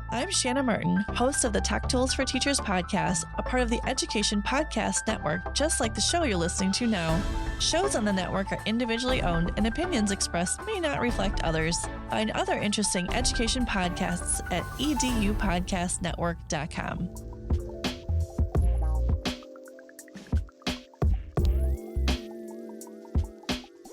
I'm Shanna Martin, host of the Tech Tools for Teachers podcast, a part of the Education Podcast Network, just like the show you're listening to now. Shows on the network are individually owned, and opinions expressed may not reflect others. Find other interesting education podcasts at edupodcastnetwork.com.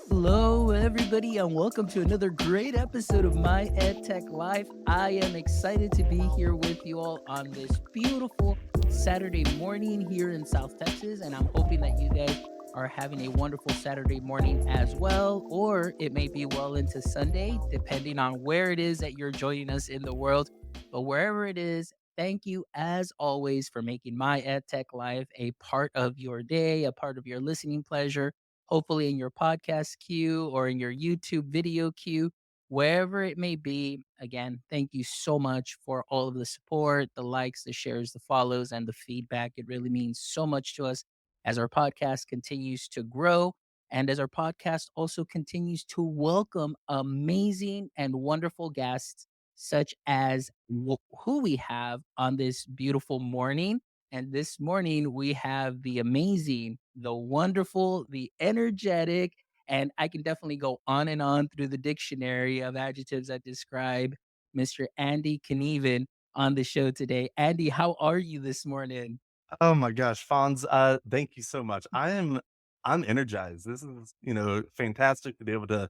Hello, everybody, and welcome to another great episode of My EdTech Life. I am excited to be here with you all on this beautiful Saturday morning here in South Texas, and I'm hoping that you guys are having a wonderful Saturday morning as well, or it may be well into Sunday, depending on where it is that you're joining us in the world. But wherever it is, thank you as always for making My EdTech Life a part of your day, a part of your listening pleasure, hopefully in your podcast queue or in your YouTube video queue, wherever it may be. Again, thank you so much for all of the support, the likes, the shares, the follows, and the feedback. It really means so much to us as our podcast continues to grow and as our podcast also continues to welcome amazing and wonderful guests such as who we have on this beautiful morning. And this morning we have the amazing, the wonderful, the energetic, and I can definitely go on and on through the dictionary of adjectives that describe Mr. Andy Knieven on the show today. Andy, how are you this morning? Oh my gosh, Fonz, thank you so much. I'm energized. This is, fantastic to be able to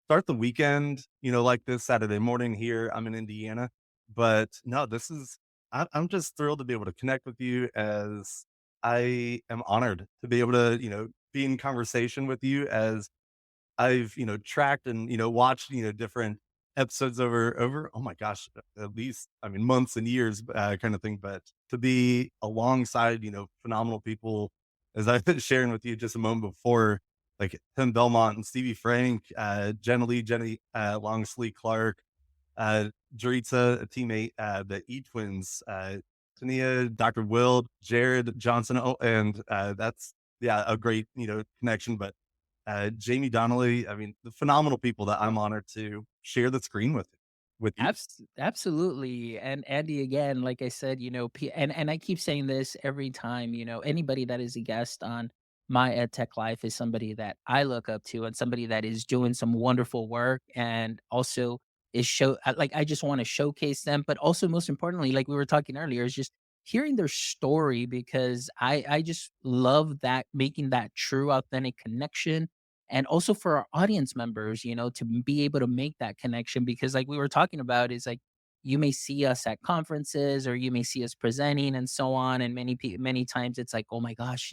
start the weekend, like this Saturday morning here. I'm in Indiana, but no, I'm just thrilled to be able to connect with you as I am honored to be able to, be in conversation with you as I've, tracked and, watched, different episodes over, oh my gosh, at least, I mean, months and years, kind of thing. But to be alongside, phenomenal people, as I've been sharing with you just a moment before, like Tim Belmont and Stevie Frank, Jenny Longsley Clark, Jaritza, a teammate, the E Twins, Tania, Dr. Will, Jared Johnson, and that's, yeah, a great, connection. But Jamie Donnelly. I mean, the phenomenal people that I'm honored to share the screen with you. Absolutely. And Andy, again, like I said, and I keep saying this every time, anybody that is a guest on My EdTech Life is somebody that I look up to and somebody that is doing some wonderful work and also I just want to showcase them. But also, most importantly, like we were talking earlier, is just hearing their story because I just love that, making that true, authentic connection and also for our audience members, to be able to make that connection because like we were talking about is like you may see us at conferences or you may see us presenting and so on and many times it's like, oh my gosh,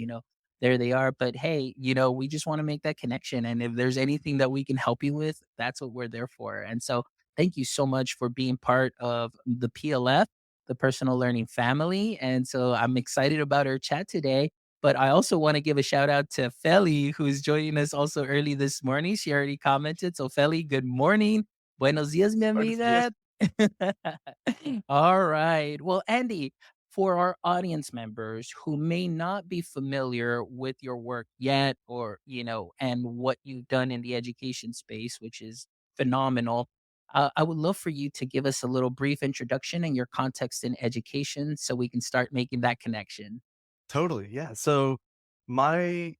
there they are, but hey, we just want to make that connection and if there's anything that we can help you with, that's what we're there for. And so thank you so much for being part of the PLF, the personal learning family, and so I'm excited about our chat today. But I also want to give a shout out to Feli, who's joining us also early this morning. She already commented. So, Feli, good morning. Buenos dias, mi Buenos dias. amiga. All right. Well, Andy, for our audience members who may not be familiar with your work yet, or, and what you've done in the education space, which is phenomenal, I would love for you to give us a little brief introduction and your context in education so we can start making that connection. Totally, yeah. So my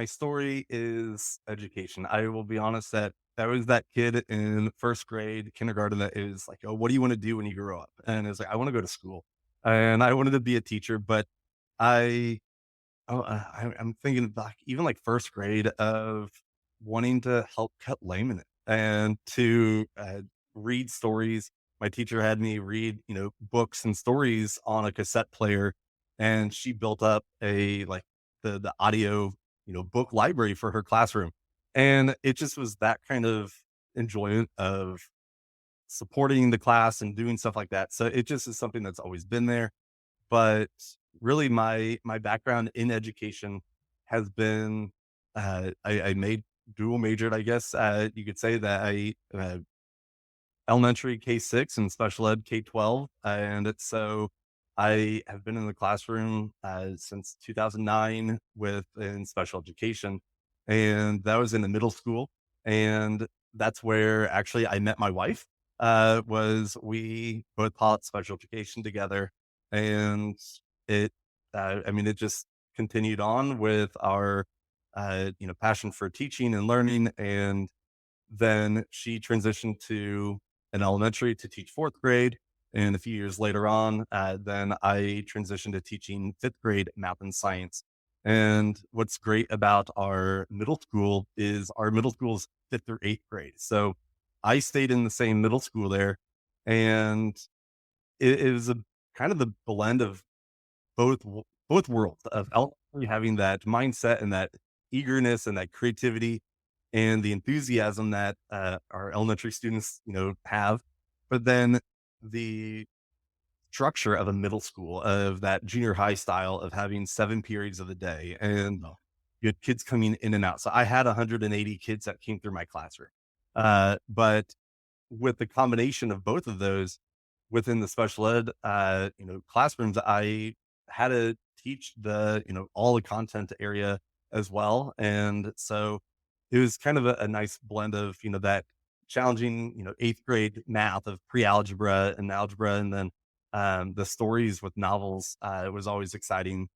story is education. I will be honest that I was that kid in first grade, kindergarten that is like, oh, what do you want to do when you grow up? And it's like, I want to go to school, and I wanted to be a teacher, but I I'm thinking back even like first grade of wanting to help cut laminate and to read stories. My teacher had me read, books and stories on a cassette player, and she built up a like the audio, book library for her classroom. And it just was that kind of enjoyment of supporting the class and doing stuff like that. So it just is something that's always been there. But really my background in education has been, I made dual majored, I guess, you could say that elementary K-6 and special ed K-12, so I have been in the classroom, since 2009 in special education, and that was in the middle school, and that's where actually I met my wife. was we both taught special education together, and it, I mean, it just continued on with our, passion for teaching and learning. And then she transitioned to an elementary to teach fourth grade. And a few years later on, then I transitioned to teaching fifth grade math and science. And what's great about our middle school is fifth or eighth grade. So I stayed in the same middle school there. And it was a kind of the blend of both worlds of having that mindset and that eagerness and that creativity and the enthusiasm that our elementary students, have, but then the structure of a middle school of that junior high style of having 7 periods of the day and you had kids coming in and out. So I had 180 kids that came through my classroom, but with the combination of both of those within the special ed, classrooms, I had to teach all the content area as well. And so it was kind of a nice blend of, that challenging, eighth grade math of pre-algebra and algebra. And then the stories with novels, it was always exciting.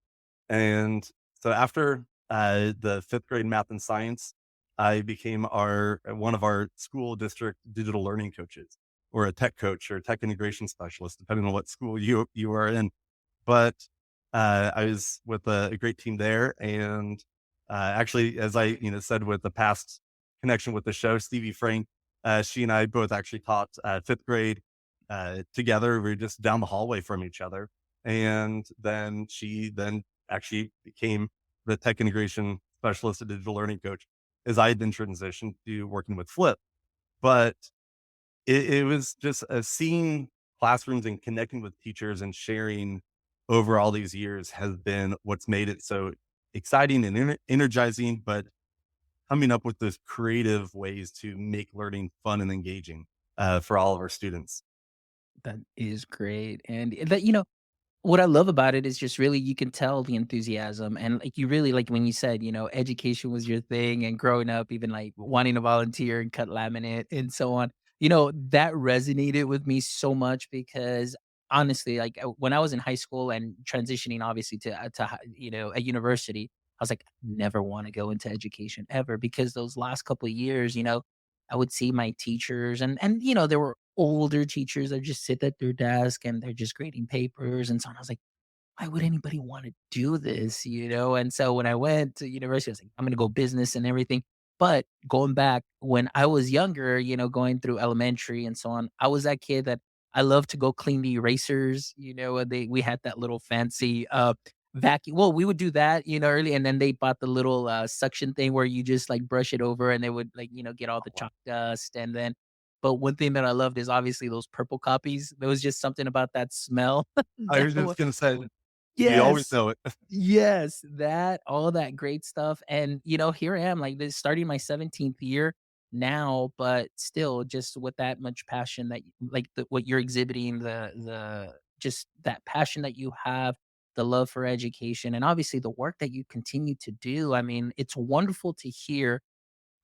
And so after the fifth grade math and science, I became one of our school district digital learning coaches, or a tech coach or tech integration specialist, depending on what school you are in. But I was with a great team there, and actually, as I said with the past connection with the show, Stevie Frank, she and I both actually taught fifth grade together. We were just down the hallway from each other, and then she then actually became the tech integration specialist and digital learning coach as I had been transitioned to working with Flip. But it was just seeing classrooms and connecting with teachers and sharing over all these years has been what's made it so exciting and energizing, but coming up with those creative ways to make learning fun and engaging for all of our students. That is great. And that, what I love about it is just really you can tell the enthusiasm and like you really like when you said, education was your thing and growing up, even like wanting to volunteer and cut laminate and so on. That resonated with me so much because honestly, like when I was in high school and transitioning obviously a university, I was like, never want to go into education ever because those last couple of years, I would see my teachers and there were older teachers that just sit at their desk and they're just grading papers and so on. I was like, why would anybody want to do this? And so when I went to university, I was like, I'm gonna go business and everything. But going back when I was younger, going through elementary and so on, I was that kid that I loved to go clean the erasers, and we had that little fancy vacuum. Well, we would do that, early, and then they bought the little suction thing where you just like brush it over and they would like, get all the chalk dust. And then but one thing that I loved is obviously those purple copies. There was just something about that smell. I that was wa just gonna say, you always Yes. know it. Yes, that all that great stuff, and, here I am, like, this starting my 17th year now, but still just with that much passion that like, what you're exhibiting, the just that passion that you have, the love for education, and obviously the work that you continue to do. I mean, it's wonderful to hear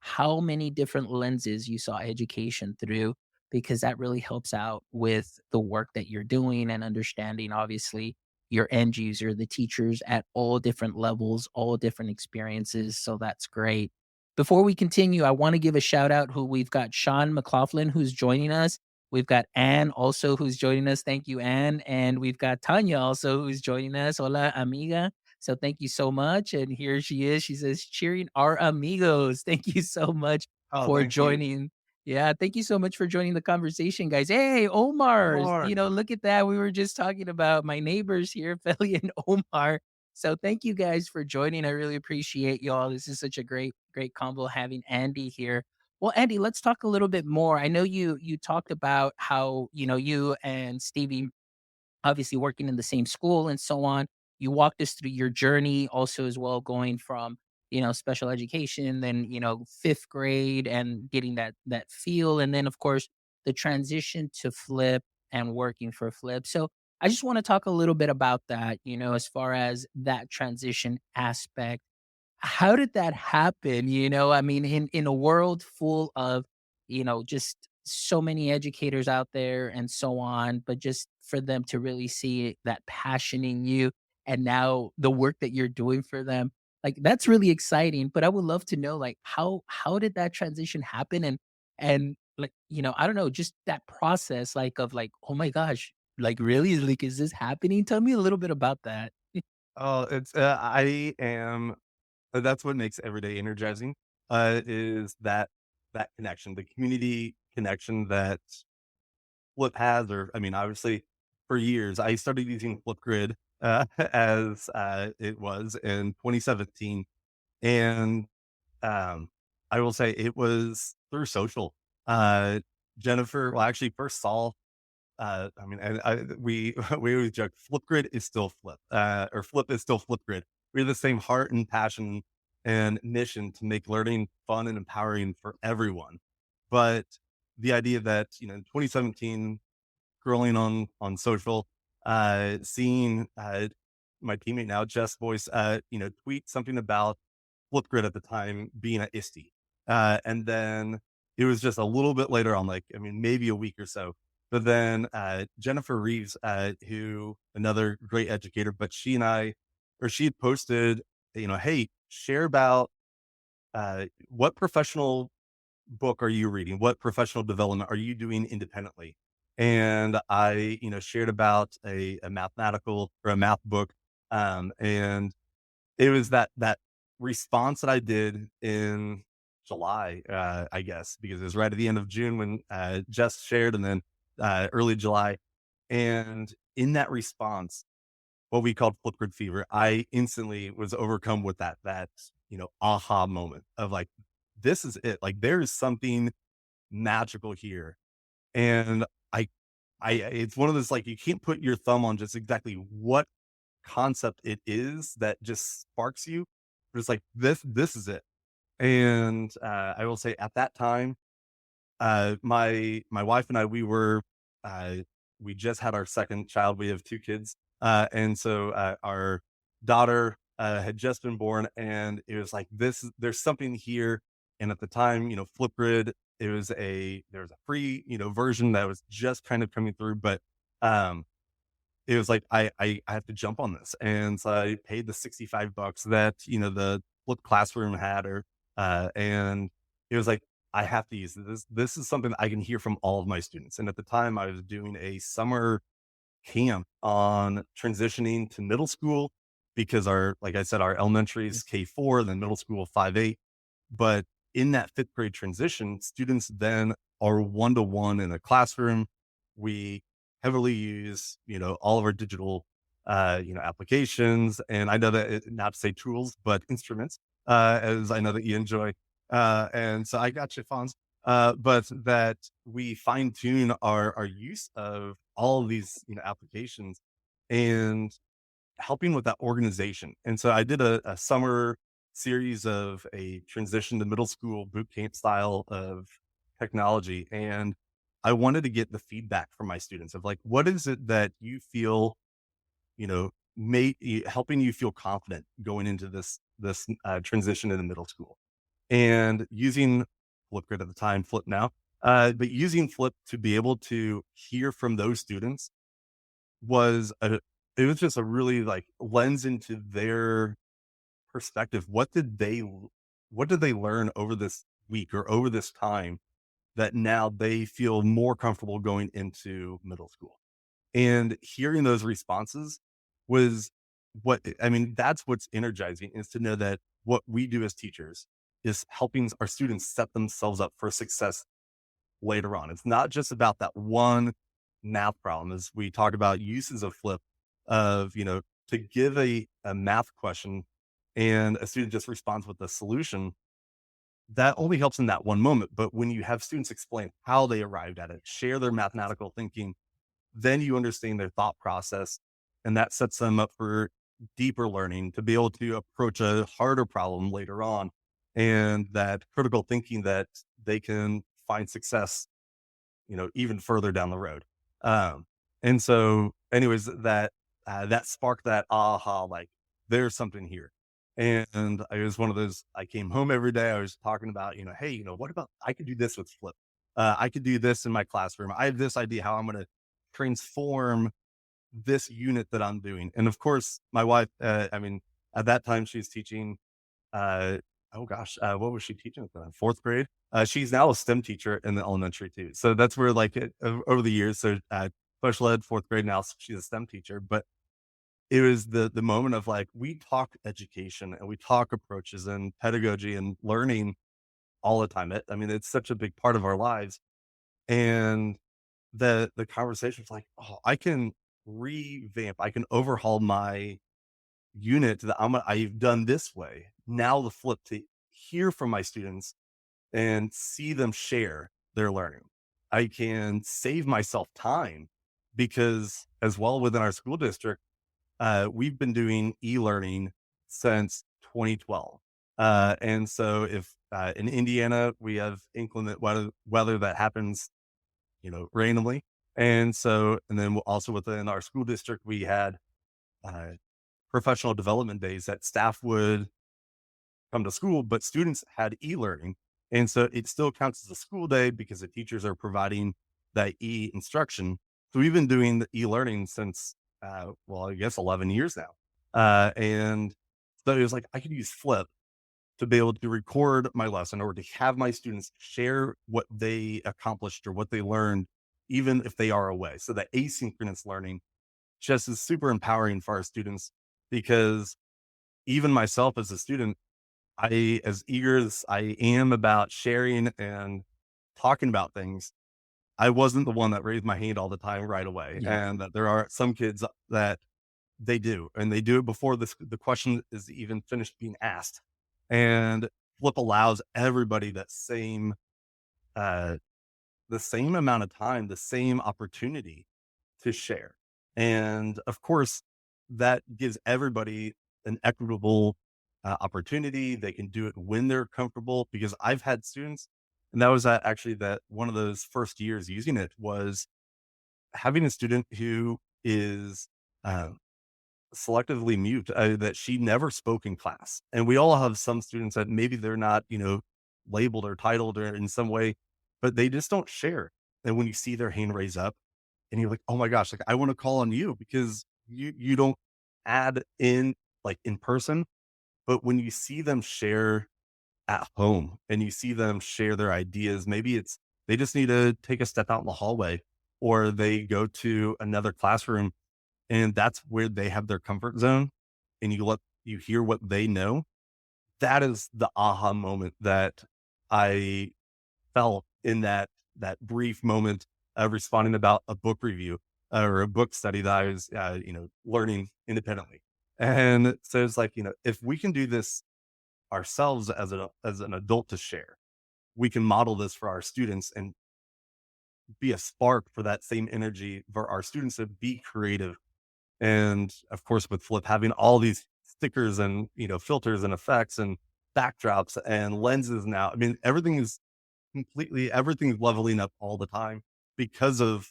how many different lenses you saw education through because that really helps out with the work that you're doing and understanding obviously your end user, the teachers at all different levels, all different experiences. So that's great. Before we continue, I want to give a shout out who we've got Sean McLaughlin who's joining us. We've got Anne also who's joining us. Thank you, Anne. And we've got Tanya also who's joining us. Hola, amiga. So thank you so much. And here she is. She says, cheering our amigos. Thank you so much Oh, for thank you. joining. Yeah, thank you so much for joining the conversation, guys. Hey, Omar. Lord. Look at that. We were just talking about my neighbors here, Feli and Omar. So thank you guys for joining. I really appreciate y'all. This is such a great combo having Andy here. Well, Andy, let's talk a little bit more. I know you talked about how, you and Stevie obviously working in the same school and so on. You walked us through your journey also as well, going from, special education, then, fifth grade and getting that feel. And then of course the transition to Flip and working for Flip. So I just want to talk a little bit about that, as far as that transition aspect. How did that happen? I mean, in a world full of, just so many educators out there and so on, but just for them to really see that passion in you and now the work that you're doing for them, like that's really exciting. But I would love to know like how did that transition happen and like, I don't know, just that process like of like, oh my gosh, like really? Like, is this happening? Tell me a little bit about that. Oh, it's I am that's what makes every day energizing, is that connection, the community connection that Flip has, or I mean, obviously, for years, I started using Flipgrid, as, it was in 2017, and, um, I will say it was through social. Uh, Jennifer well, I actually first saw, I mean, and we we always joke, Flipgrid is still Flip, or Flip is still Flipgrid. We have the same heart and passion and mission to make learning fun and empowering for everyone. But the idea that, in 2017, scrolling on social, seeing, my teammate now, Jess Boyce, tweet something about Flipgrid at the time being at ISTE. And then it was just a little bit later on, like, I mean, maybe a week or so. But then Jennifer Reeves, who another great educator, but she had posted, hey, share about what professional book are you reading? What professional development are you doing independently? And I, shared about a mathematical or a math book. And it was that response that I did in July, I guess, because it was right at the end of June when Jess shared, and then early July. And in that response, what we called Flipgrid fever, I instantly was overcome with that aha moment of like, this is it. Like there is something magical here. And it's one of those, like, you can't put your thumb on just exactly what concept it is that just sparks you. But it's like, this is it. And I will say at that time, my wife and I, uh, we just had our second child. We have two kids. And so our daughter had just been born, and it was like, there's something here. And at the time, Flipgrid, there was a free, version that was just kind of coming through, but um, it was like, I have to jump on this. And so I paid the $65 that, the Flip Classroom had, and it was like, I have to use this. This is something I can hear from all of my students. And at the time I was doing a summer camp on transitioning to middle school, because like I said, our elementary is K4, then middle school 5-8. But in that fifth grade transition, students then are one-to-one in a classroom. We heavily use, all of our digital, applications. And I know that not to say tools, but instruments, as I know that you enjoy. And so I got you, Fonz. But that we fine tune our use of all of these, applications, and helping with that organization. And so I did a summer series of a transition to middle school boot camp style of technology. And I wanted to get the feedback from my students of like, what is it that you feel, helping you feel confident going into this transition into middle school, and using Flipgrid at the time, Flip now, but using Flip to be able to hear from those students was it was just a really like lens into their perspective. What did they learn over this week or over this time that now they feel more comfortable going into middle school? And hearing those responses was I mean, that's what's energizing, is to know that what we do as teachers is helping our students set themselves up for success later on. It's not just about that one math problem. As we talk about uses of Flip, of, to give a math question and a student just responds with a solution, that only helps in that one moment. But when you have students explain how they arrived at it, share their mathematical thinking, then you understand their thought process, and that sets them up for deeper learning to be able to approach a harder problem later on, and that critical thinking that they can find success, even further down the road. And so anyways, that sparked that aha, like there's something here. And I was one of those, I came home every day. I was talking about, hey, what about I could do this with Flip. I could do this in my classroom. I have this idea how I'm going to transform this unit that I'm doing. And of course, my wife, I mean, at that time she's teaching, uh, oh gosh, what was she teaching at the time? Fourth grade. She's now a STEM teacher in the elementary too. So that's where like over the years, so special ed, fourth grade now, she's a STEM teacher. But it was the moment of like, we talk education and we talk approaches and pedagogy and learning all the time. I mean, it's such a big part of our lives. And the conversation was like, oh, I can revamp, I can overhaul my unit that I've done this way. Now the flip to hear from my students and see them share their learning. I can save myself time because as well within our school district, we've been doing e-learning since 2012. And so if in Indiana we have inclement weather that happens, randomly, and then also within our school district we had uh, professional development days that staff would come to school, but students had e-learning. And so it still counts as a school day because the teachers are providing that instruction. So we've been doing the e-learning since, well, I guess 11 years now. And so it was like, I could use Flip to be able to record my lesson or to have my students share what they accomplished or what they learned, even if they are away. So that asynchronous learning just is super empowering for our students because even myself as a student, as eager as I am about sharing and talking about things, I wasn't the one that raised my hand all the time right away. Yeah. And that there are some kids that they do, and they do it before the question is even finished being asked. And Flip allows everybody uh, the same amount of time, the same opportunity to share. And of course, that gives everybody an equitable opportunity. They can do it when they're comfortable because I've had students, and that was actually that one of those first years using it was having a student who is uh, selectively mute, that she never spoke in class. And we all have some students that maybe they're not, labeled or titled or in some way, but they just don't share. And when you see their hand raise up and you're like, oh my gosh, like I want to call on you because you don't add in like in person, but when you see them share at home and you see them share their ideas, maybe it's they just need to take a step out in the hallway or they go to another classroom and that's where they have their comfort zone and you hear what they know. That is the aha moment that I felt in that brief moment of responding about a book review or a book study that I was learning independently. And so it's like, if we can do this ourselves as an adult to share, we can model this for our students and be a spark for that same energy for our students to be creative. And of course, with Flip having all these stickers and filters and effects and backdrops and lenses now, I mean, everything's leveling up all the time because of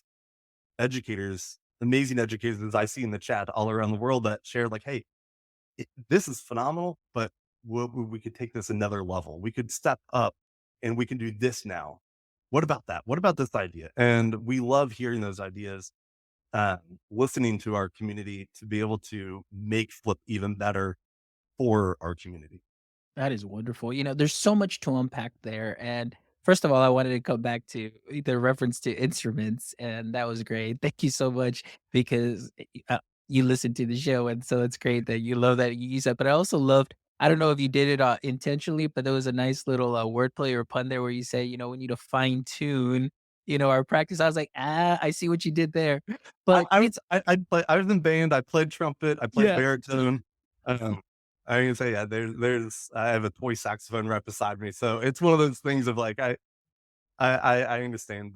educators, amazing educators I see in the chat all around the world that share like, hey, this is phenomenal, but we could take this another level. We could step up and we can do this now. What about that? What about this idea? And we love hearing those ideas, uh, listening to our community to be able to make Flip even better for our community. That is wonderful. There's so much to unpack there. And first of all, I wanted to come back to the reference to instruments, and that was great. Thank you so much because you listened to the show, and so it's great that you love that you use that. But I also loved. I don't know if you did it intentionally, but there was a nice little wordplay or pun there where you say, we need to fine tune, our practice. I was like, I see what you did there. I But I it's I was in band, I played trumpet, I played yeah, baritone. I can say, yeah, I have a toy saxophone right beside me, so it's one of those things of like, I understand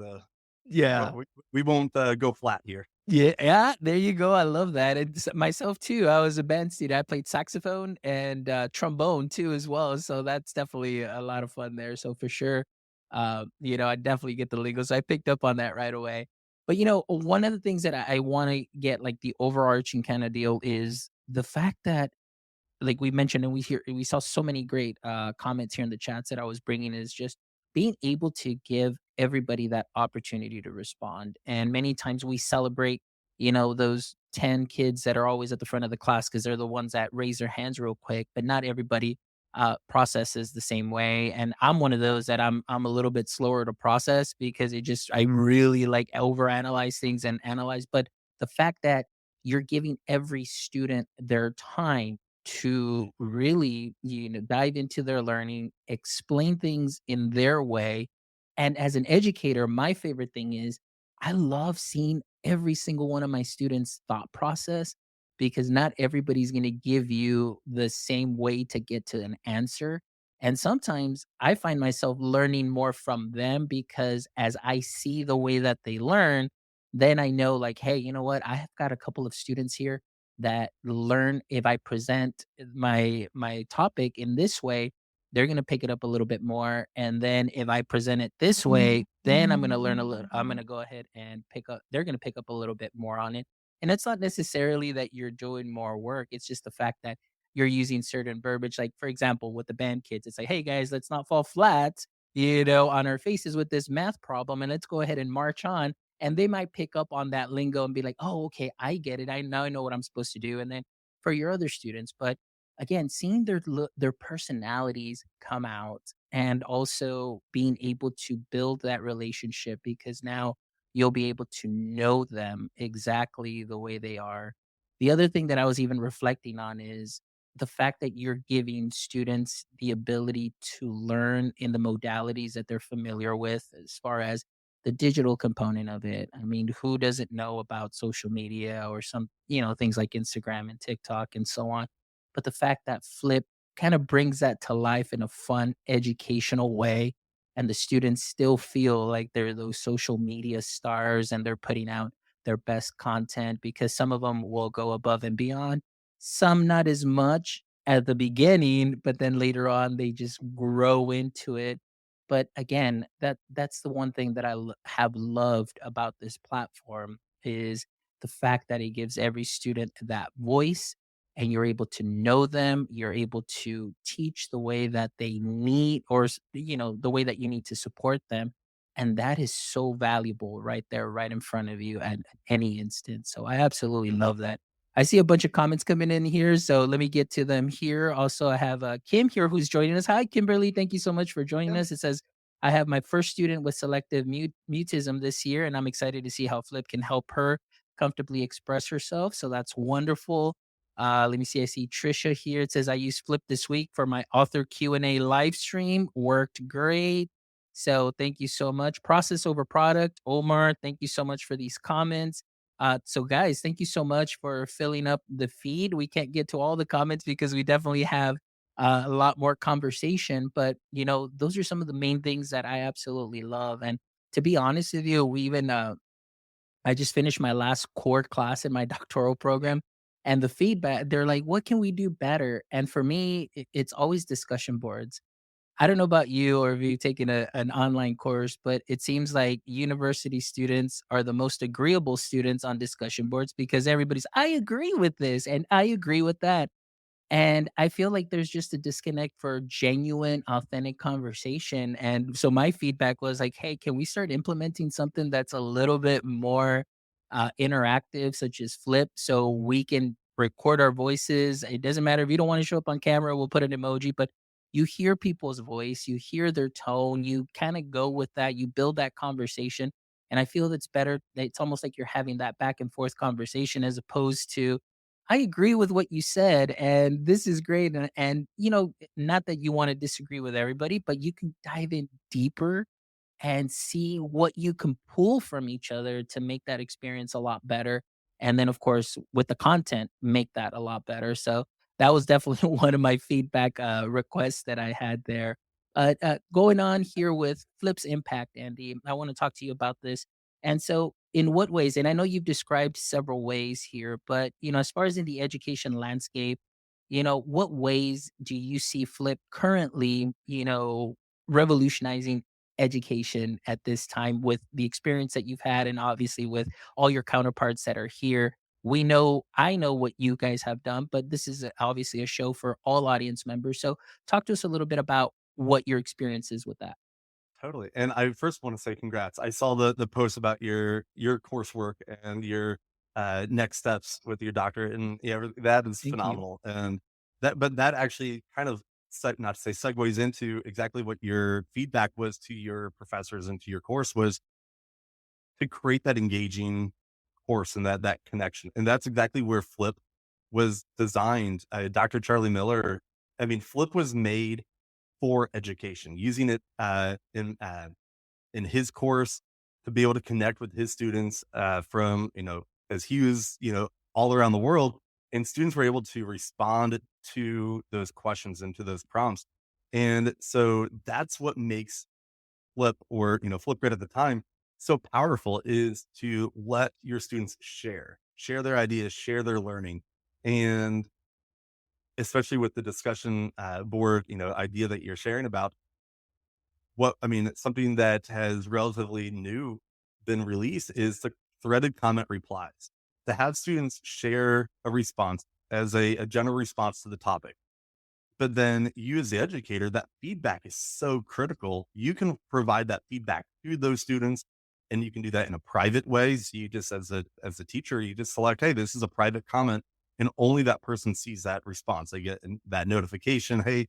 yeah. we won't, go flat here. Yeah, yeah, there you go. I love that. And myself too. I was a band student. I played saxophone and trombone too, as well. So that's definitely a lot of fun there. So for sure, I definitely get the lingo. So I picked up on that right away. But one of the things that I want to get like the overarching kind of deal is the fact that, like we mentioned, and we saw so many great comments here in the chats that I was bringing is just being able to give everybody that opportunity to respond. And many times we celebrate, those 10 kids that are always at the front of the class because they're the ones that raise their hands real quick, but not everybody processes the same way. And I'm one of those that I'm a little bit slower to process because I really like overanalyze things and analyze. But the fact that you're giving every student their time to really, dive into their learning, explain things in their way. And as an educator, my favorite thing is I love seeing every single one of my students' thought process because not everybody's going to give you the same way to get to an answer. And sometimes I find myself learning more from them because as I see the way that they learn, then I know, like, hey, you know what? I have got a couple of students here that learn if I present my topic in this way, they're gonna pick it up a little bit more. And then if I present it this way, then I'm gonna go ahead and they're gonna pick up a little bit more on it. And it's not necessarily that you're doing more work. It's just the fact that you're using certain verbiage. Like, for example, with the band kids, it's like, hey guys, let's not fall flat, on our faces with this math problem and let's go ahead and march on, and they might pick up on that lingo and be like, "Oh, okay, I get it. I now I know what I'm supposed to do." And then for your other students, but again, seeing their personalities come out and also being able to build that relationship because now you'll be able to know them exactly the way they are. The other thing that I was even reflecting on is the fact that you're giving students the ability to learn in the modalities that they're familiar with as far as the digital component of it. I mean, who doesn't know about social media or some, things like Instagram and TikTok and so on? But the fact that Flip kind of brings that to life in a fun, educational way, and the students still feel like they're those social media stars and they're putting out their best content because some of them will go above and beyond, some not as much at the beginning, but then later on they just grow into it. But again, that's the one thing that have loved about this platform is the fact that it gives every student that voice and you're able to know them, you're able to teach the way that they need the way that you need to support them. And that is so valuable right there, right in front of you at any instance. So I absolutely love that. I see a bunch of comments coming in here, so let me get to them here. Also, I have Kim here who's joining us. Hi, Kimberly. Thank you so much for joining us. It says, I have my first student with selective mutism this year, and I'm excited to see how Flip can help her comfortably express herself. So that's wonderful. Let me see. I see Trisha here. It says I used Flip this week for my author Q&A live stream. Worked great. So thank you so much. Process over product. Omar, thank you so much for these comments. So guys, thank you so much for filling up the feed. We can't get to all the comments because we definitely have a lot more conversation, but those are some of the main things that I absolutely love. And to be honest with you, I just finished my last core class in my doctoral program, and the feedback, they're like, what can we do better? And for me, it's always discussion boards. I don't know about you or if you've taken an online course, but it seems like university students are the most agreeable students on discussion boards because everybody's, I agree with this and I agree with that. And I feel like there's just a disconnect for genuine, authentic conversation. And so my feedback was like, hey, can we start implementing something that's a little bit more interactive, such as Flip, so we can record our voices? It doesn't matter if you don't want to show up on camera, we'll put an emoji, but you hear people's voice, you hear their tone, you kind of go with that, you build that conversation. And I feel that's better. It's almost like you're having that back and forth conversation as opposed to, I agree with what you said, and this is great. And not that you want to disagree with everybody, but you can dive in deeper and see what you can pull from each other to make that experience a lot better. And then, of course, with the content, make that a lot better. So that was definitely one of my feedback requests that I had there. Going on here with Flip's impact, Andy, I want to talk to you about this. And so, in what ways, and I know you've described several ways here, but as far as in the education landscape, what ways do you see Flip currently, revolutionizing education at this time with the experience that you've had and obviously with all your counterparts that are here? I know what you guys have done, but this is obviously a show for all audience members. So talk to us a little bit about what your experience is with that. totally. And I first want to say congrats. I saw the post about your coursework and your next steps with your doctorate, and yeah, that is Thank you. phenomenal. And but that actually kind of not to say segues into exactly what your feedback was to your professors and to your course was to create that engaging course and that connection. And that's exactly where Flip was designed. Dr. Charlie Miller, I mean, Flip was made for education, using it in his course to be able to connect with his students from, as he was, all around the world. And students were able to respond to those questions and to those prompts. And so that's what makes Flip or, Flipgrid at the time so powerful is to let your students share their ideas, share their learning. And especially with the discussion board, idea that you're sharing about something that has relatively new been released is the threaded comment replies. To have students share a response as a general response to the topic. But then you as the educator, that feedback is so critical. You can provide that feedback to those students and you can do that in a private way. So you just as a teacher, you just select, hey, this is a private comment and only that person sees that response. They get that notification, hey,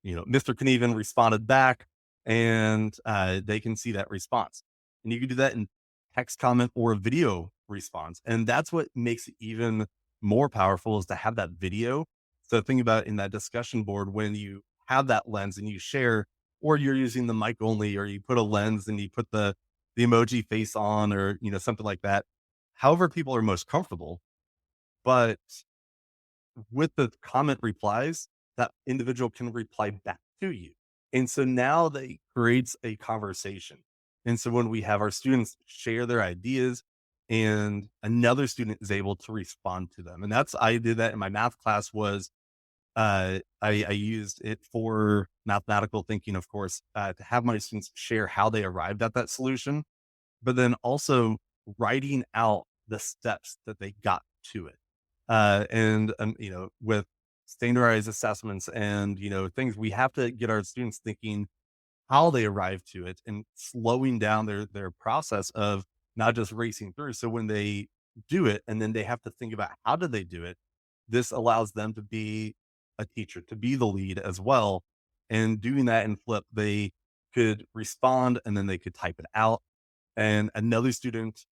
Mr. Knieven responded back and they can see that response. And you can do that in text comment or a video response. And that's what makes it even more powerful is to have that video. So think about in that discussion board when you have that lens and you share, or you're using the mic only, or you put a lens and you put the emoji face on, or something like that. However, people are most comfortable. But with the comment replies, that individual can reply back to you. And so now they creates a conversation. And so when we have our students share their ideas and another student is able to respond to them. And I did that in my math class was, I used it for mathematical thinking, of course, to have my students share how they arrived at that solution, but then also writing out the steps that they got to it. With standardized assessments and, things, we have to get our students thinking how they arrive to it and slowing down their process of not just racing through. So when they do it and then they have to think about how did they do it, this allows them to be a teacher, to be the lead as well. And doing that in Flip, they could respond and then they could type it out. And another student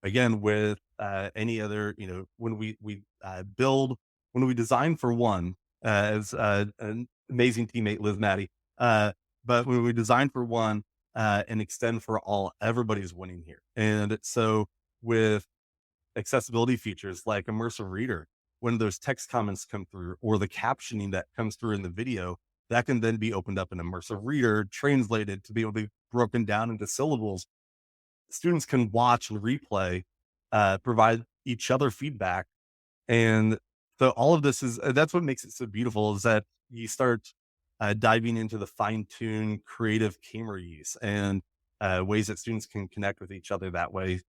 again with any other when we build when we design for one as an amazing teammate Liz Maddie but when we design for one and extend for all, everybody's winning here. And so with accessibility features like immersive reader, when those text comments come through or the captioning that comes through in the video, that can then be opened up in immersive reader, translated to be able to be broken down into syllables. Students can watch and replay, provide each other feedback. And so all of this is, that's what makes it so beautiful is that you start diving into the fine tuned creative camera use and ways that students can connect with each other that way.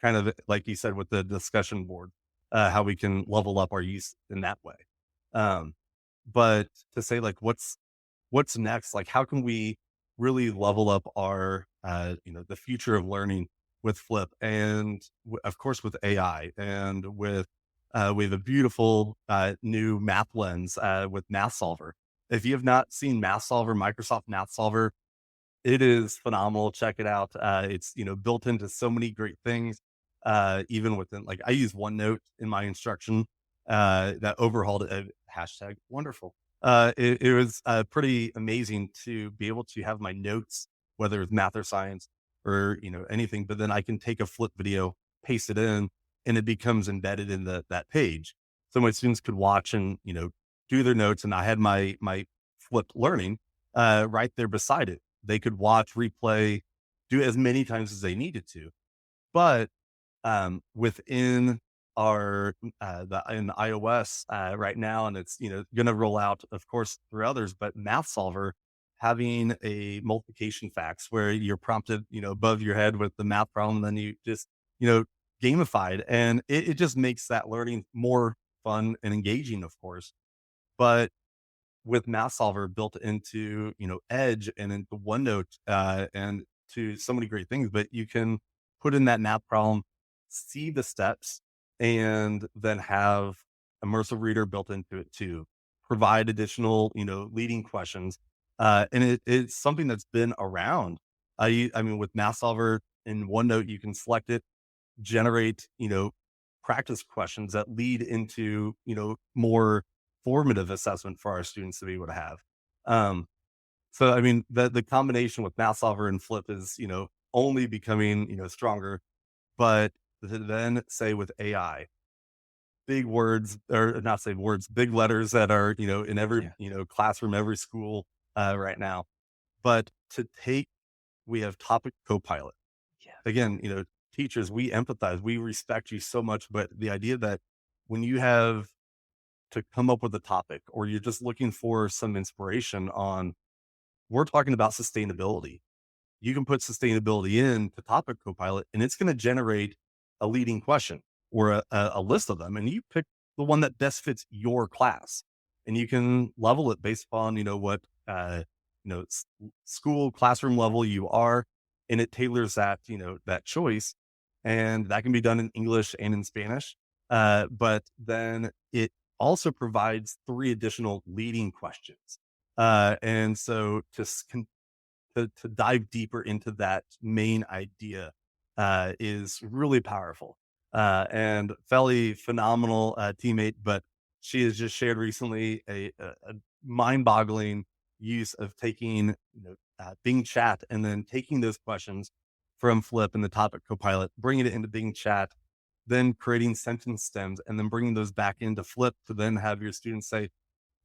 Kind of like you said with the discussion board, how we can level up our use in that way. Um, but to say like, what's next? Like, how can we really level up our, the future of learning with Flip and of course with AI and with, we have a beautiful, new math lens, with Math Solver. If you have not seen Math Solver, Microsoft Math Solver, it is phenomenal. Check it out. It's, built into so many great things. Even within, like I use OneNote in my instruction, that overhauled it, hashtag wonderful. It was pretty amazing to be able to have my notes, whether it's math or science or, anything, but then I can take a Flip video, paste it in, and it becomes embedded in that page. So my students could watch and, do their notes. And I had my Flip learning, right there beside it. They could watch, replay, do it as many times as they needed to. But within our in iOS right now, and it's going to roll out, of course, through others. But Math Solver having a multiplication facts where you're prompted, above your head with the math problem, and then you just gamified, and it just makes that learning more fun and engaging, of course. But with Math Solver built into, Edge and into OneNote, and to so many great things, but you can put in that math problem, see the steps, and then have immersive reader built into it too. Provide additional, leading questions. And it's something that's been around. I mean, with Math Solver in OneNote, you can select it, generate, practice questions that lead into, more formative assessment for our students to be able to have. Um, so, I mean, the combination with Math Solver and Flip is, only becoming, stronger. But then say with AI, big words, or not say words, big letters that are, in every, Yeah. classroom, every school right now. But we have Topic Copilot. Yeah. Again, teachers, we empathize, we respect you so much. But the idea that when you have to come up with a topic, or you're just looking for some inspiration on, we're talking about sustainability. You can put sustainability in to Topic Copilot, and it's going to generate a leading question or a list of them. And you pick the one that best fits your class, and you can level it based upon, what, school classroom level you are. And it tailors that, that choice. And that can be done in English and in Spanish. But then it also provides three additional leading questions. And so to dive deeper into that main idea is really powerful. And Felly, phenomenal teammate, but she has just shared recently a mind-boggling use of taking, Bing Chat, and then taking those questions from Flip and the Topic Copilot, bringing it into Bing Chat, then creating sentence stems, and then bringing those back into Flip to then have your students say,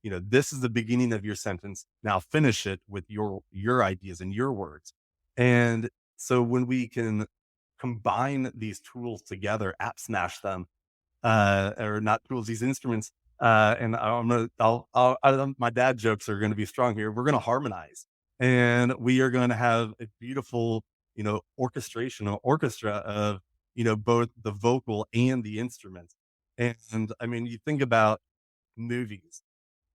this is the beginning of your sentence. Now finish it with your ideas and your words. And so when we can combine these tools together, app smash them, or not tools, these instruments, and my dad jokes are going to be strong here. We're going to harmonize, and we are going to have a beautiful, orchestration or orchestra of, both the vocal and the instruments. And I mean, you think about movies,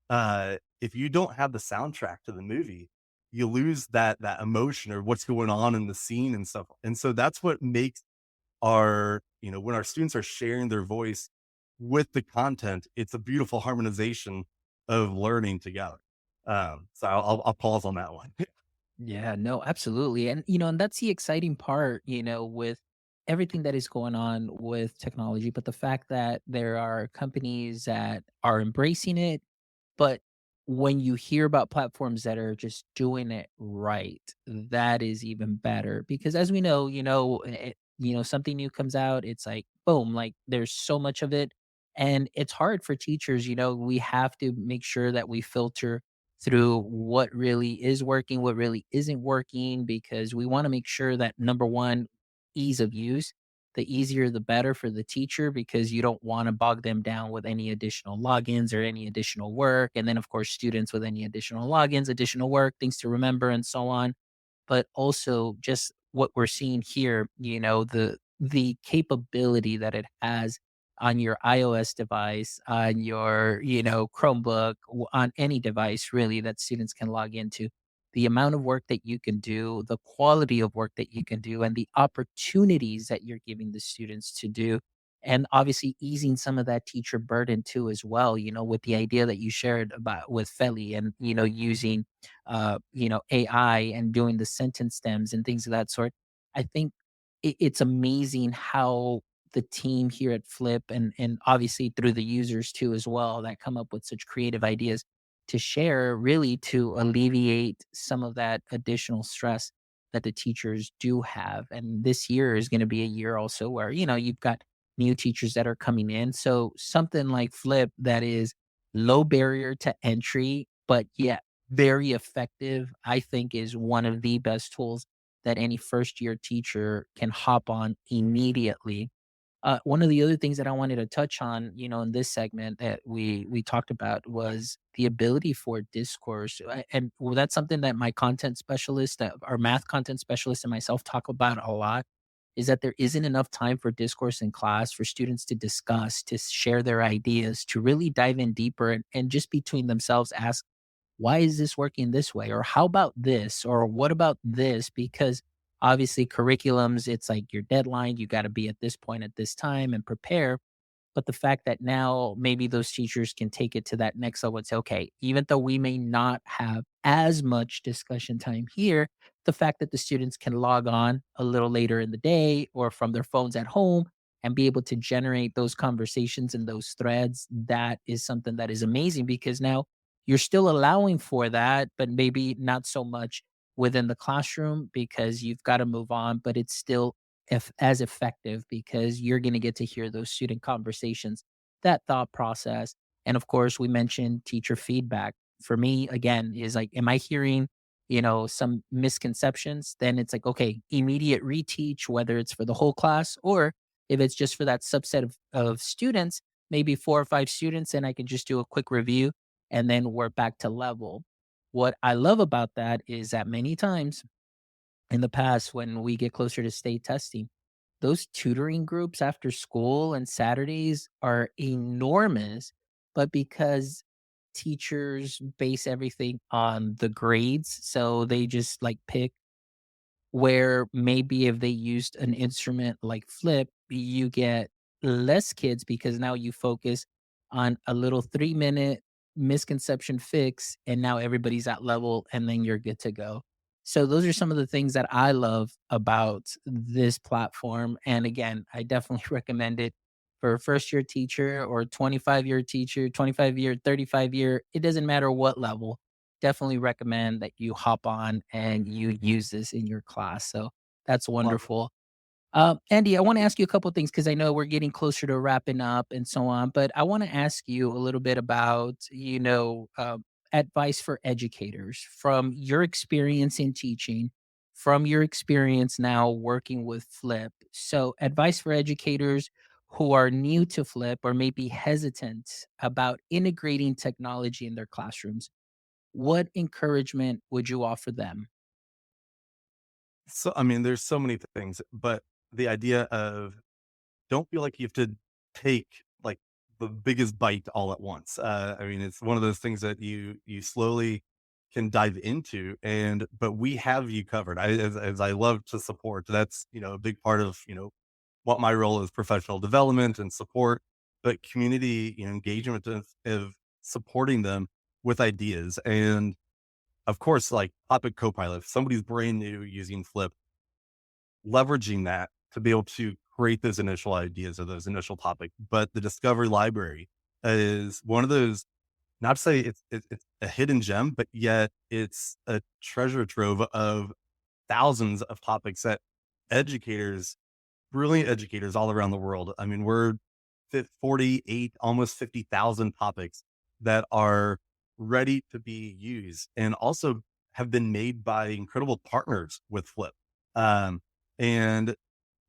if you don't have the soundtrack to the movie, you lose that emotion or what's going on in the scene and stuff. And so that's what makes when our students are sharing their voice with the content, it's a beautiful harmonization of learning together. So I'll pause on that one. Yeah, no, absolutely. And, and that's the exciting part, with everything that is going on with technology, but the fact that there are companies that are embracing it. But when you hear about platforms that are just doing it right, that is even better because as we know, something new comes out, it's like boom, like there's so much of it and it's hard for teachers, we have to make sure that we filter through what really is working, what really isn't working because we want to make sure that number 1, ease of use, the easier the better for the teacher because you don't want to bog them down with any additional logins or any additional work. And then, of course, students with any additional logins, additional work, things to remember, and so on. But also just what we're seeing here, the capability that it has on your iOS device, on your, Chromebook, on any device really that students can log into. The amount of work that you can do, the quality of work that you can do, and the opportunities that you're giving the students to do. And obviously easing some of that teacher burden too, as well, with the idea that you shared about with Feli and, using, AI and doing the sentence stems and things of that sort. I think it's amazing how the team here at Flip and obviously through the users too as well that come up with such creative ideas to share really to alleviate some of that additional stress that the teachers do have. And this year is going to be a year also where, you've got new teachers that are coming in. So something like Flip that is low barrier to entry, but yet very effective, I think is one of the best tools that any first year teacher can hop on immediately. One of the other things that I wanted to touch on, in this segment that we talked about was the ability for discourse, and well, that's something that my content specialist, that our math content specialist, and myself talk about a lot. Is that there isn't enough time for discourse in class for students to discuss, to share their ideas, to really dive in deeper, and just between themselves ask why is this working this way? Or how about this? Or what about this? Because obviously curriculums, it's like your deadline, you got to be at this point at this time and prepare. But the fact that now maybe those teachers can take it to that next level and say, okay, even though we may not have as much discussion time here, the fact that the students can log on a little later in the day or from their phones at home and be able to generate those conversations and those threads, that is something that is amazing because now you're still allowing for that, but maybe not so much within the classroom because you've got to move on, but it's still if as effective because you're going to get to hear those student conversations, that thought process. And of course, we mentioned teacher feedback. For me, again, is like, am I hearing, some misconceptions? Then it's like, okay, immediate reteach, whether it's for the whole class or if it's just for that subset of students, maybe 4 or 5 students, and I can just do a quick review and then we're back to level. What I love about that is that many times in the past when we get closer to state testing, those tutoring groups after school and Saturdays are enormous, but because teachers base everything on the grades, so they just like pick where maybe if they used an instrument like flip, you get less kids because now you focus on a little 3-minute misconception fix, and now everybody's at level, and then you're good to go. So, those are some of the things that I love about this platform. And again, I definitely recommend it for a first year teacher or 25-year teacher, 25-year, 35-year, it doesn't matter what level, definitely recommend that you hop on and you use this in your class. So that's Love it. wonderful. Andy, I want to ask you a couple things because I know we're getting closer to wrapping up and so on. But I want to ask you a little bit about, advice for educators from your experience in teaching, from your experience now working with Flip. So, advice for educators who are new to Flip or maybe hesitant about integrating technology in their classrooms. What encouragement would you offer them? So, I mean, there's so many things, but the idea of don't feel like you have to take like the biggest bite all at once. I mean, it's one of those things that you slowly can dive into, and but we have you covered. As I love to support, that's a big part of what my role is, professional development and support, but community engagement of supporting them with ideas and of course like Topic Copilot. If somebody's brand new using Flip, leveraging that to be able to create those initial ideas or those initial topic. But the discovery library is one of those, not to say it's a hidden gem, but yet it's a treasure trove of thousands of topics that educators, brilliant educators all around the world. I mean, we're 48, almost 50,000 topics that are ready to be used and also have been made by incredible partners with Flip. Um, and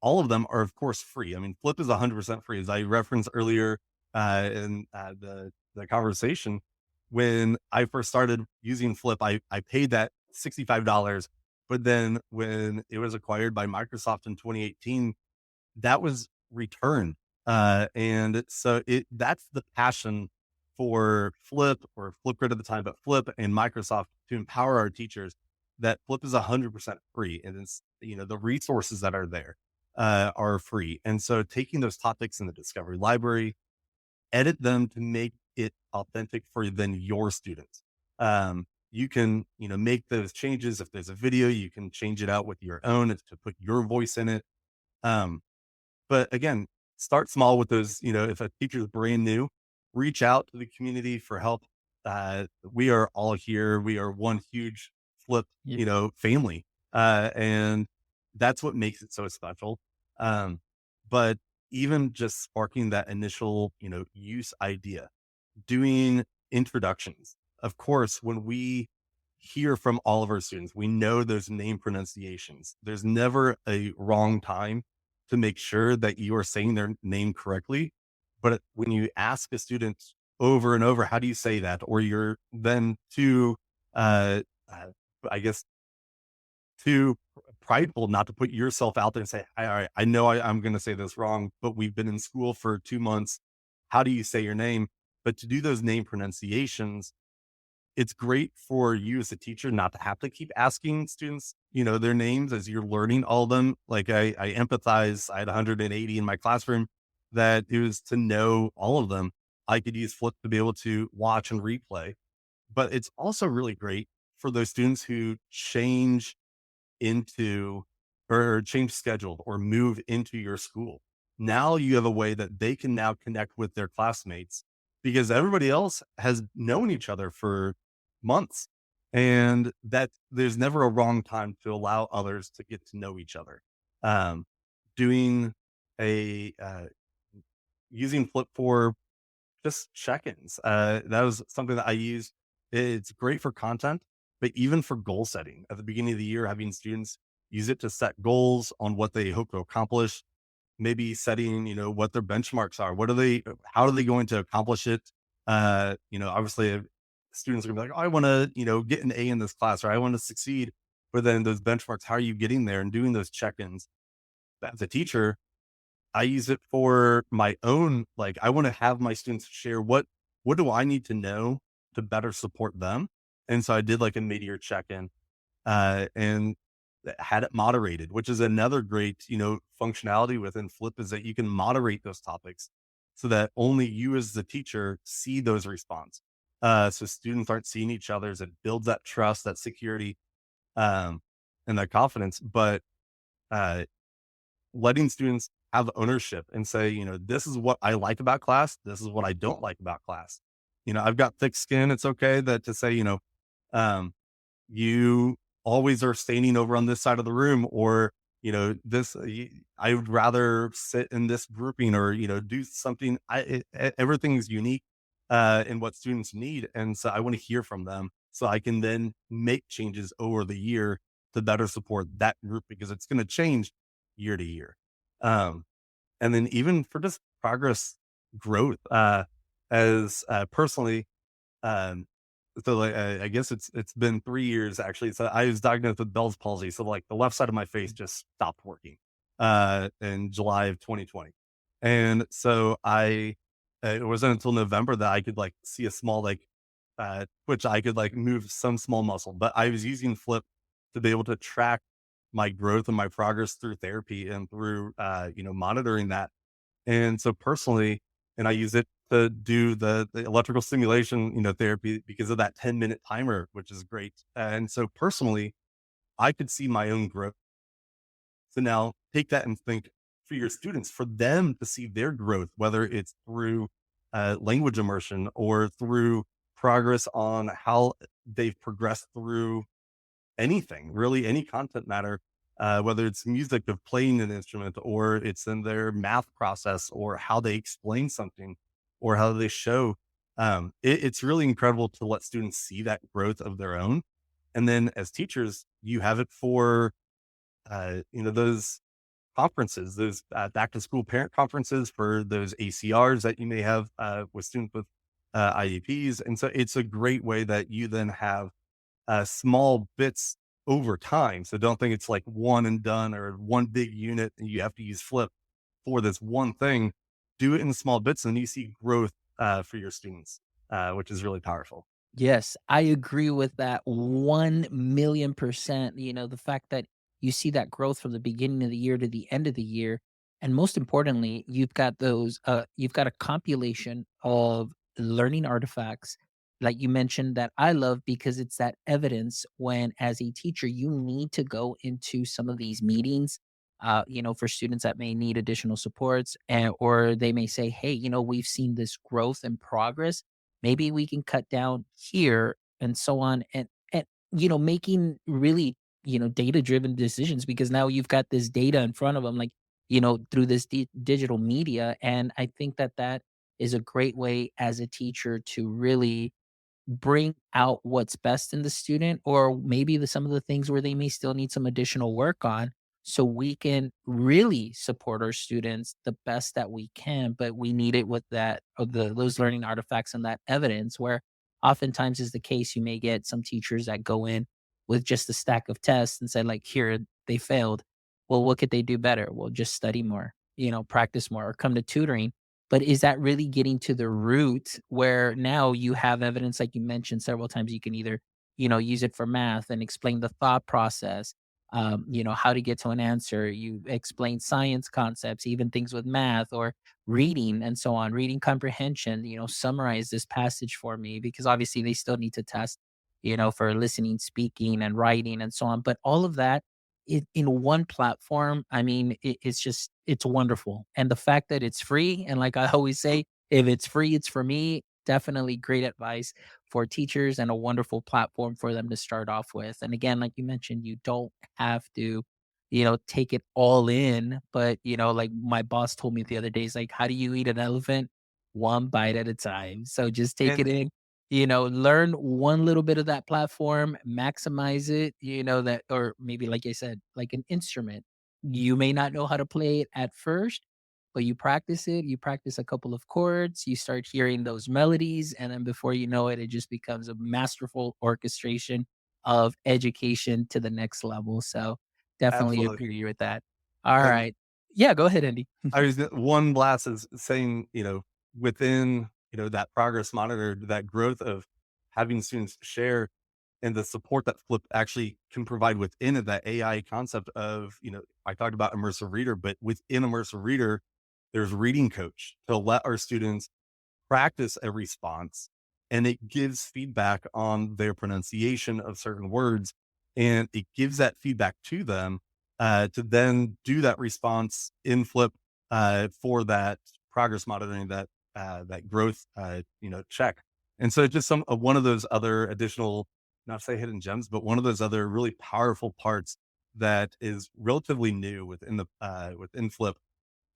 all of them are, of course, free. I mean, Flip is 100% free. As I referenced earlier in the conversation, when I first started using Flip, I paid that $65. But then when it was acquired by Microsoft in 2018, that was returned. And so that's the passion for Flip or Flipgrid at the time, but Flip and Microsoft to empower our teachers that Flip is 100% free. And it's, the resources that are there are free. And so taking those topics in the discovery library, edit them to make it authentic for then your students. You can, make those changes. If there's a video, you can change it out with your own to put your voice in it. Um, but again, start small with those. If a teacher is brand new, reach out to the community for help. We are all here. We are one huge Flip, Yeah. family. And that's what makes it so special. Um, but even just sparking that initial, use idea, doing introductions. Of course, when we hear from all of our students, we know those name pronunciations. There's never a wrong time to make sure that you are saying their name correctly. But when you ask a student over and over, how do you say that? Or you're then too, uh, uh, I guess, too prideful not to put yourself out there and say, all right, I know I'm going to say this wrong, but we've been in school for 2 months. How do you say your name? But to do those name pronunciations, it's great for you as a teacher not to have to keep asking students, their names as you're learning all of them. Like I empathize. I had 180 in my classroom that it was to know all of them. I could use Flip to be able to watch and replay, but it's also really great for those students who change into or change schedule or move into your school. Now you have a way that they can now connect with their classmates because everybody else has known each other for months, and that there's never a wrong time to allow others to get to know each other. Um, doing a using Flip for just check-ins. That was something that I use. It's great for content, but even for goal setting at the beginning of the year, having students use it to set goals on what they hope to accomplish, maybe setting, what their benchmarks are. How are they going to accomplish it? Obviously students are gonna be like, oh, I want to, get an A in this class, or I want to succeed. But then those benchmarks, how are you getting there, and doing those check-ins as a teacher? I use it for my own, like, I want to have my students share what do I need to know to better support them. And so I did like a mid-year check-in, and had it moderated, which is another great, functionality within Flip, is that you can moderate those topics so that only you as the teacher see those response. So students aren't seeing each other's. It builds that trust, that security, um, and that confidence. But uh, letting students have ownership and say, this is what I like about class. This is what I don't like about class. I've got thick skin. It's okay that to say, um, you always are standing over on this side of the room, or, I would rather sit in this grouping, or, do something. Everything's unique, in what students need. And so I want to hear from them so I can then make changes over the year to better support that group, because it's going to change year to year. Um, and then even for just progress growth, as personally, um, so like, I guess it's been 3 years actually. So I was diagnosed with Bell's palsy. So like the left side of my face just stopped working, in July of 2020. And so it wasn't until November that I could like see a small, like, which I could like move some small muscle, but I was using Flip to be able to track my growth and my progress through therapy and through, monitoring that. And so personally, and I use it to do the electrical stimulation, therapy, because of that 10-minute timer, which is great. And so personally, I could see my own growth. So now take that and think for your students, for them to see their growth, whether it's through language immersion or through progress on how they've progressed through anything, really any content matter, whether it's music of playing an instrument, or it's in their math process, or how they explain something, or how they show. It's really incredible to let students see that growth of their own. And then as teachers, you have it for, those conferences, those back to school parent conferences, for those ACRs that you may have with students with IEPs. And so it's a great way that you then have small bits over time. So don't think it's like one and done, or one big unit and you have to use Flip for this one thing. Do it in small bits, and you see growth for your students, which is really powerful. Yes, I agree with that 1,000,000%. The fact that you see that growth from the beginning of the year to the end of the year. And most importantly, you've got a compilation of learning artifacts, like you mentioned, that I love because it's that evidence when, as a teacher, you need to go into some of these meetings, for students that may need additional supports, or they may say, hey, we've seen this growth and progress, maybe we can cut down here, and so on. And making really, data driven decisions, because now you've got this data in front of them, like, through this digital media. And I think that that is a great way as a teacher to really bring out what's best in the student, or maybe some of the things where they may still need some additional work on, so we can really support our students the best that we can. But we need it with those learning artifacts and that evidence, where oftentimes is the case, you may get some teachers that go in with just a stack of tests and say, like, here, they failed. Well, what could they do better? Well, just study more, practice more, or come to tutoring. but is that really getting to the root where now you have evidence, like you mentioned several times, you can either, use it for math and explain the thought process, how to get to an answer. You explain science concepts, even things with math or reading and so on, reading comprehension, summarize this passage for me because obviously they still need to test, for listening, speaking, and writing and so on. But all of that in one platform, I mean, it's wonderful. And the fact that it's free, and like I always say, if it's free, it's for me. Definitely great advice for teachers and a wonderful platform for them to start off with. And again, like you mentioned, you don't have to, take it all in. But, like my boss told me the other day, he's like, how do you eat an elephant? One bite at a time. So just take And it in, learn one little bit of that platform, maximize it, that, or maybe like I said, like an instrument. You may not know how to play it at first, but you practice a couple of chords, you start hearing those melodies, and then before you know it, it just becomes a masterful orchestration of education to the next level. So definitely absolutely. agree with that. All And right. Yeah, go ahead, Andy. one last is saying, within, that progress monitor, that growth of having students share and the support that Flip actually can provide within it, that AI concept of, I talked about immersive reader, but within immersive reader, there's reading coach to let our students practice a response, and it gives feedback on their pronunciation of certain words, and it gives that feedback to them to then do that response in Flip for that progress monitoring, that growth check. And so just one of those other additional, not to say hidden gems, but one of those other really powerful parts that is relatively new within the within Flip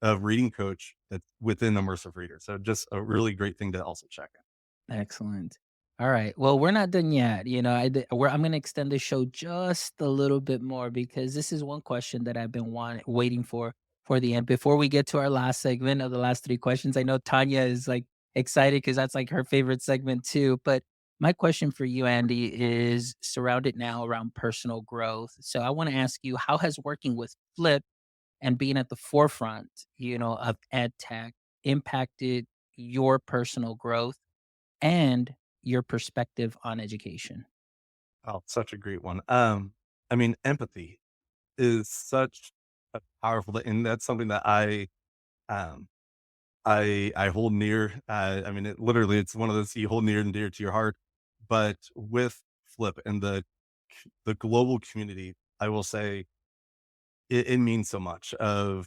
of reading coach that's within immersive reader. So just a really great thing to also check out. Excellent. All right. Well, we're not done yet. I'm going to extend the show just a little bit more because this is one question that I've been waiting for the end. Before we get to our last segment of the last three questions, I know Tanya is like excited because that's like her favorite segment too. But my question for you, Andy, is surrounded now around personal growth. So I want to ask you, how has working with Flip and being at the forefront, of ed tech impacted your personal growth and your perspective on education? Oh, such a great one. Empathy is such a powerful, and that's something that um, I hold near. It's one of those you hold near and dear to your heart. But with Flip and the global community, I will say it means so much of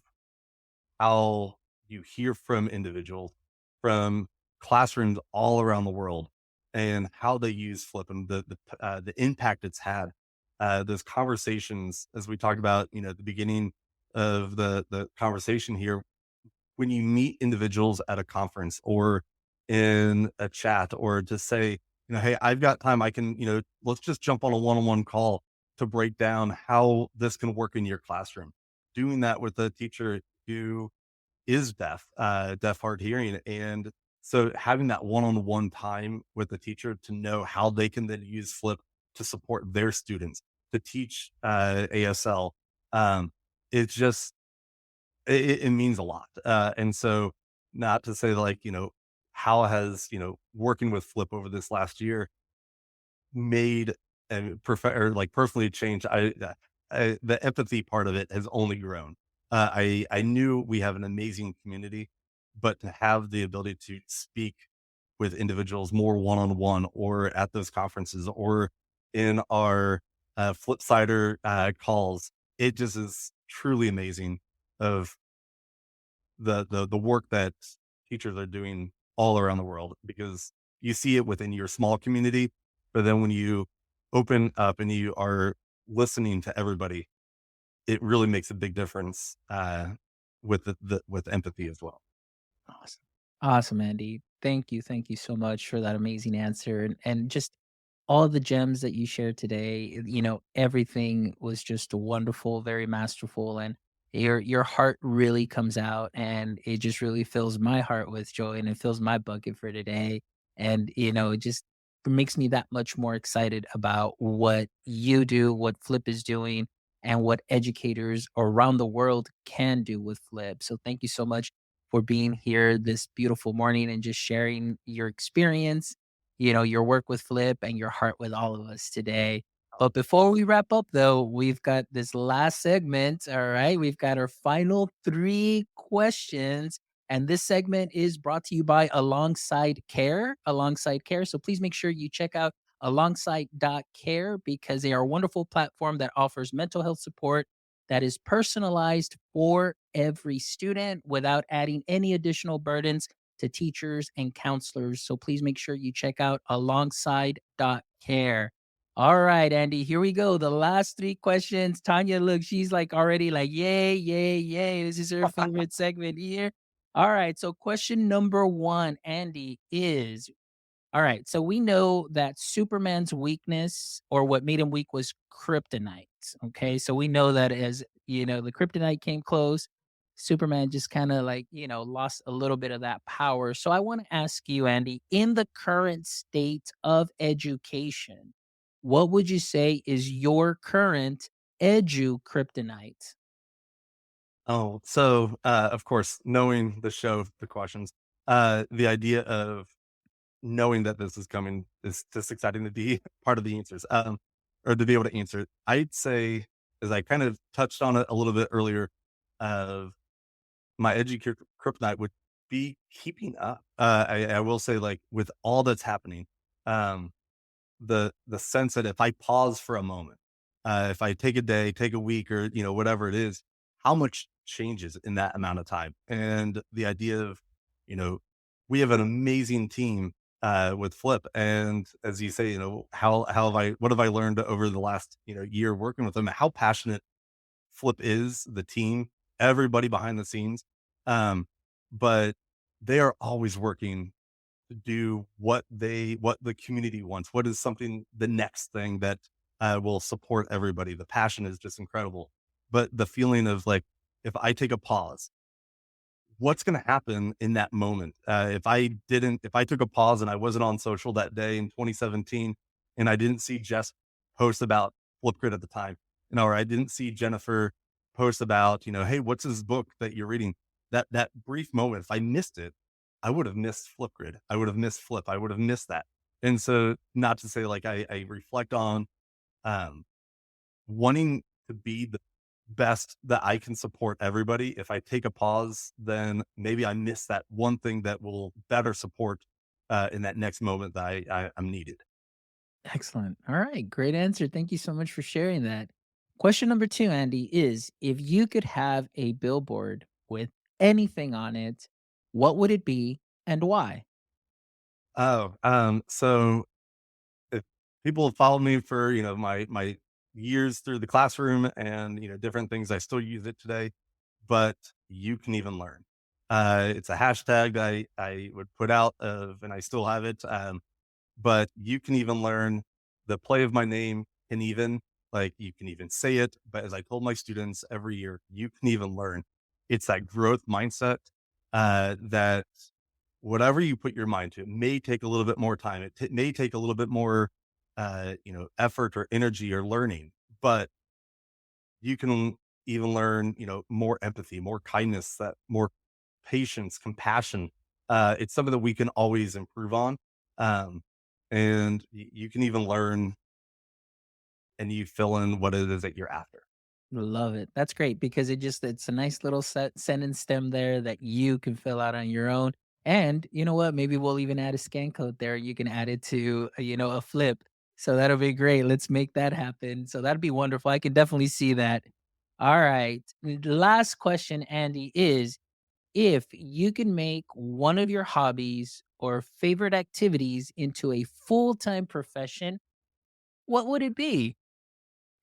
how you hear from individuals from classrooms all around the world and how they use Flip and the impact it's had. Those conversations, as we talked about, at the beginning of the conversation here, when you meet individuals at a conference or in a chat, or to say, hey, I've got time, I can, let's just jump on a one-on-one call to break down how this can work in your classroom. Doing that with a teacher who is deaf, hard hearing. And so having that one-on-one time with the teacher to know how they can then use Flip to support their students, to teach ASL, it's just, it means a lot. And so not to say like, how has, working with Flip over this last year made and or like personally changed. The empathy part of it has only grown. I knew we have an amazing community, but to have the ability to speak with individuals more one on one, or at those conferences, or in our Flipsider calls, it just is truly amazing of the work that teachers are doing all around the world, because you see it within your small community, but then when you open up and you are listening to everybody, it really makes a big difference with with empathy as well. Awesome. Awesome, Andy. Thank you. Thank you so much for that amazing answer and just all the gems that you shared today. Everything was just wonderful, very masterful, and your heart really comes out and it just really fills my heart with joy and it fills my bucket for today. And it just makes me that much more excited about what you do, what Flip is doing, and what educators around the world can do with Flip. So thank you so much. for being here this beautiful morning and just sharing your experience, your work with Flip and your heart with all of us today. But before we wrap up, though, we've got this last segment. All right. We've got our final three questions. And this segment is brought to you by Alongside Care. Alongside Care. So please make sure you check out alongside.care because they are a wonderful platform that offers mental health support that is personalized for every student without adding any additional burdens to teachers and counselors. So please make sure you check out alongside.care. All right, Andy, here we go. The last three questions. Tanya, look, she's like already like, yay, yay, yay. This is her favorite segment here. All right. So, question number one, Andy, is all right. So we know that Superman's weakness or what made him weak was kryptonite. Okay. So we know that as, the kryptonite came close, Superman just kind of like, lost a little bit of that power. So I want to ask you, Andy, in the current state of education, what would you say is your current edu kryptonite? Oh, so of course, knowing the show, the questions, the idea of knowing that this is coming is just exciting to be part of the answers, or to be able to answer it. I'd say, as I kind of touched on it a little bit earlier, of my kryptonite would be keeping up. I will say, like with all that's happening, um, the sense that if I pause for a moment, if I take a day, take a week, or whatever it is, how much changes in that amount of time. And the idea of, you know, we have an amazing team with Flip, and as you say, how have I what have I learned over the last year working with them? How passionate Flip is, the team, everybody behind the scenes, um, but they are always working to do what the community wants. What is something the next thing that will support everybody? The passion is just incredible. But the feeling of like, if I take a pause, what's going to happen in that moment? If I took a pause and I wasn't on social that day in 2017, and I didn't see Jess post about Flipgrid at the time, or I didn't see Jennifer post about, hey, what's this book that you're reading? That brief moment, if I missed it, I would have missed Flipgrid. I would have missed Flip. I would have missed that. And so, not to say like I reflect on um, wanting to be the best that I can support everybody. If I take a pause, then maybe I miss that one thing that will better support in that next moment that I'm needed. Excellent. All right. Great answer. Thank you so much for sharing that. Question number two, Andy, is if you could have a billboard with anything on it, what would it be and why? Oh, so if people have followed me for my years through the classroom and different things, I still use it today. But you can even learn. It's a hashtag I would put out of, and I still have it. But you can even learn. The play of my name can even, like, you can even say it. But as I told my students every year, you can even learn. It's that growth mindset that whatever you put your mind to, it may take a little bit more time. It may take a little bit more, effort or energy or learning, but you can even learn, more empathy, more kindness, that more patience, compassion. It's something that we can always improve on. Um, and you can even learn, and you fill in what it is that you're after. Love it. That's great because it's a nice little sentence stem there that you can fill out on your own. And you know what? Maybe we'll even add a scan code there. You can add it to a flip. So that'll be great. Let's make that happen. So that'd be wonderful. I can definitely see that. All right. The last question, Andy, is if you can make one of your hobbies or favorite activities into a full-time profession, what would it be?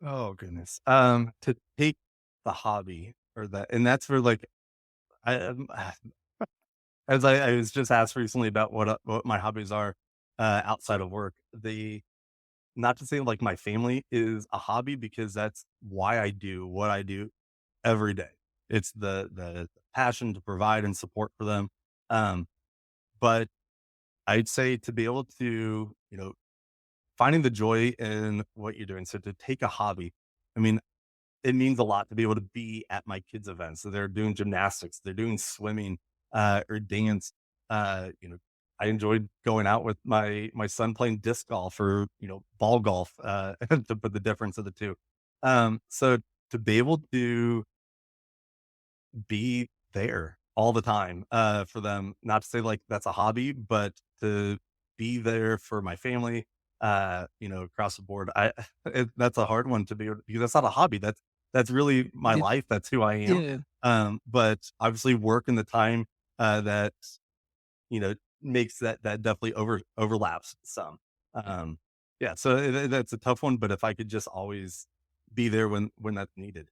Oh goodness. To take the hobby or that, and that's for like, I, as I was just asked recently about what my hobbies are outside of work. Not to say like my family is a hobby, because that's why I do what I do every day. It's the passion to provide and support for them. Um, but I'd say to be able to, finding the joy in what you're doing. So to take a hobby, I mean, it means a lot to be able to be at my kids' events. So they're doing gymnastics, they're doing swimming, or dance. You know, I enjoyed going out with my son playing disc golf or, ball golf, to put the difference of the two. So to be able to be there all the time, for them, not to say like that's a hobby, but to be there for my family, across the board. That's a hard one to be because that's not a hobby. That's really my Did, life. That's who I am. yeah. But obviously working the time, that, makes that definitely overlaps some. Um, yeah, so that's a tough one, but if I could just always be there when that's needed.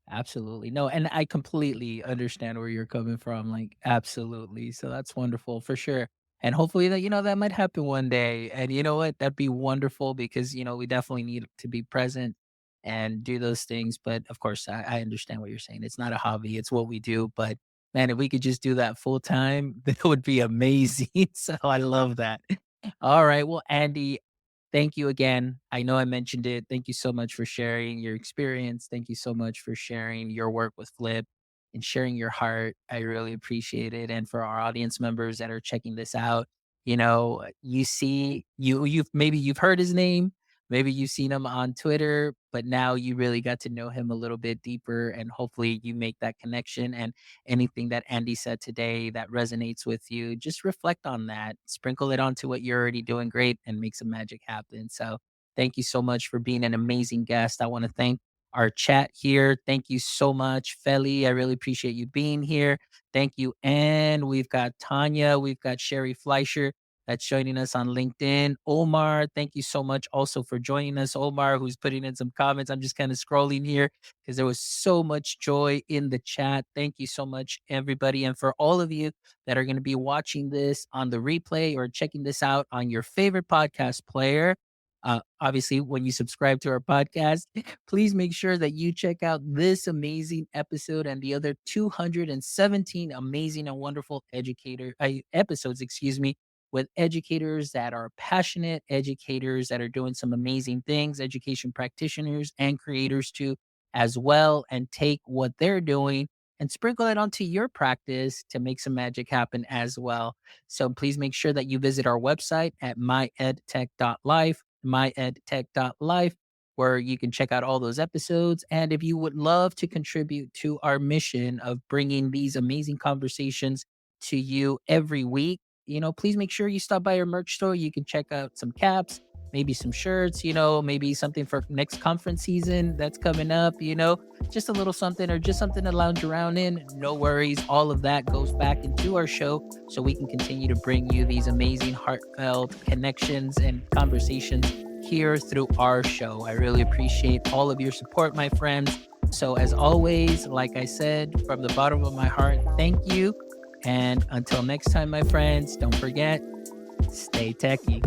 Absolutely. No, and I completely understand where you're coming from. Like, absolutely. So that's wonderful for sure. And hopefully that, that might happen one day. And you know what? That'd be wonderful because, we definitely need to be present and do those things. But of course, I understand what you're saying. It's not a hobby, it's what we do. But man, if we could just do that full time, that would be amazing. So I love that. All right. Well, Andy, thank you again. I know I mentioned it. Thank you so much for sharing your experience. Thank you so much for sharing your work with Flip and sharing your heart. I really appreciate it. And for our audience members that are checking this out, you see you've heard his name, maybe you've seen him on Twitter, but now you really got to know him a little bit deeper and hopefully you make that connection and anything that Andy said today that resonates with you, just reflect on that, sprinkle it onto what you're already doing great, and make some magic happen. So, thank you so much for being an amazing guest. I want to thank our chat here. Thank you so much, Feli. I really appreciate you being here. Thank you. And we've got Tanya, we've got Sherry Fleischer that's joining us on LinkedIn. Omar, thank you so much also for joining us. Omar, who's putting in some comments. I'm just kind of scrolling here because there was so much joy in the chat. Thank you so much, everybody. And for all of you that are going to be watching this on the replay or checking this out on your favorite podcast player, obviously, when you subscribe to our podcast, please make sure that you check out this amazing episode and the other 217 amazing and wonderful episodes, with educators that are passionate, educators that are doing some amazing things, education practitioners and creators too, as well, and take what they're doing and sprinkle it onto your practice to make some magic happen as well. So please make sure that you visit our website at myedtech.life, myedtech.life, where you can check out all those episodes. And if you would love to contribute to our mission of bringing these amazing conversations to you every week, please make sure you stop by our merch store. You can check out some caps, maybe some shirts, maybe something for next conference season that's coming up, just a little something or just something to lounge around in. No worries. All of that goes back into our show so we can continue to bring you these amazing heartfelt connections and conversations here through our show. I really appreciate all of your support, my friends. So as always, like I said, from the bottom of my heart, thank you. And until next time, my friends, don't forget, stay techie.